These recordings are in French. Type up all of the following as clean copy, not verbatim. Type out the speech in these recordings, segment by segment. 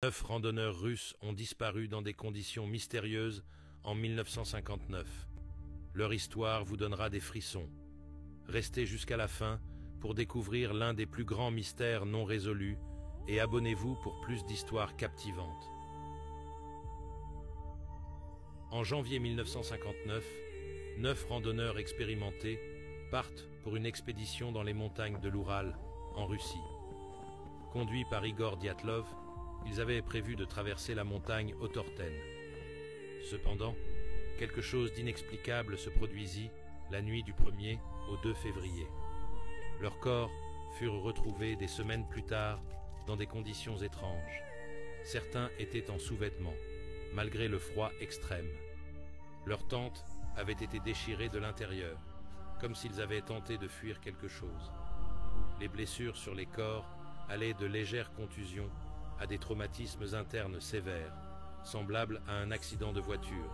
9 randonneurs russes ont disparu dans des conditions mystérieuses en 1959. Leur histoire vous donnera des frissons. Restez jusqu'à la fin pour découvrir l'un des plus grands mystères non résolus et abonnez-vous pour plus d'histoires captivantes. En janvier 1959, 9 randonneurs expérimentés partent pour une expédition dans les montagnes de l'Oural, en Russie. Conduits par Igor Dyatlov, ils avaient prévu de traverser la montagne Otorten. Cependant, quelque chose d'inexplicable se produisit la nuit du 1er au 2 février. Leurs corps furent retrouvés des semaines plus tard dans des conditions étranges. Certains étaient en sous-vêtements, malgré le froid extrême. Leurs tentes avaient été déchirées de l'intérieur, comme s'ils avaient tenté de fuir quelque chose. Les blessures sur les corps allaient de légères contusions à des traumatismes internes sévères, semblables à un accident de voiture,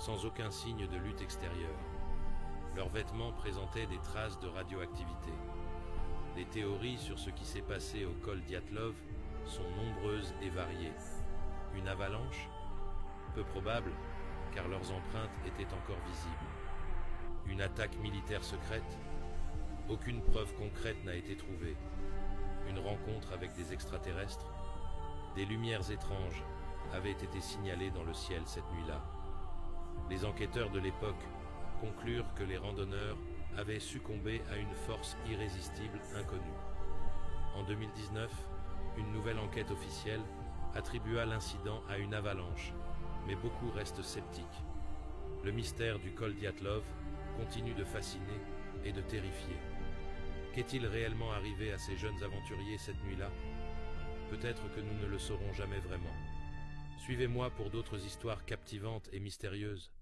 sans aucun signe de lutte extérieure. Leurs vêtements présentaient des traces de radioactivité. Les théories sur ce qui s'est passé au col Dyatlov sont nombreuses et variées. Une avalanche? Peu probable, car leurs empreintes étaient encore visibles. Une attaque militaire secrète? Aucune preuve concrète n'a été trouvée. Une rencontre avec des extraterrestres? Des lumières étranges avaient été signalées dans le ciel cette nuit-là. Les enquêteurs de l'époque conclurent que les randonneurs avaient succombé à une force irrésistible inconnue. En 2019, une nouvelle enquête officielle attribua l'incident à une avalanche, mais beaucoup restent sceptiques. Le mystère du col Dyatlov continue de fasciner et de terrifier. Qu'est-il réellement arrivé à ces jeunes aventuriers cette nuit-là? Peut-être que nous ne le saurons jamais vraiment. Suivez-moi pour d'autres histoires captivantes et mystérieuses.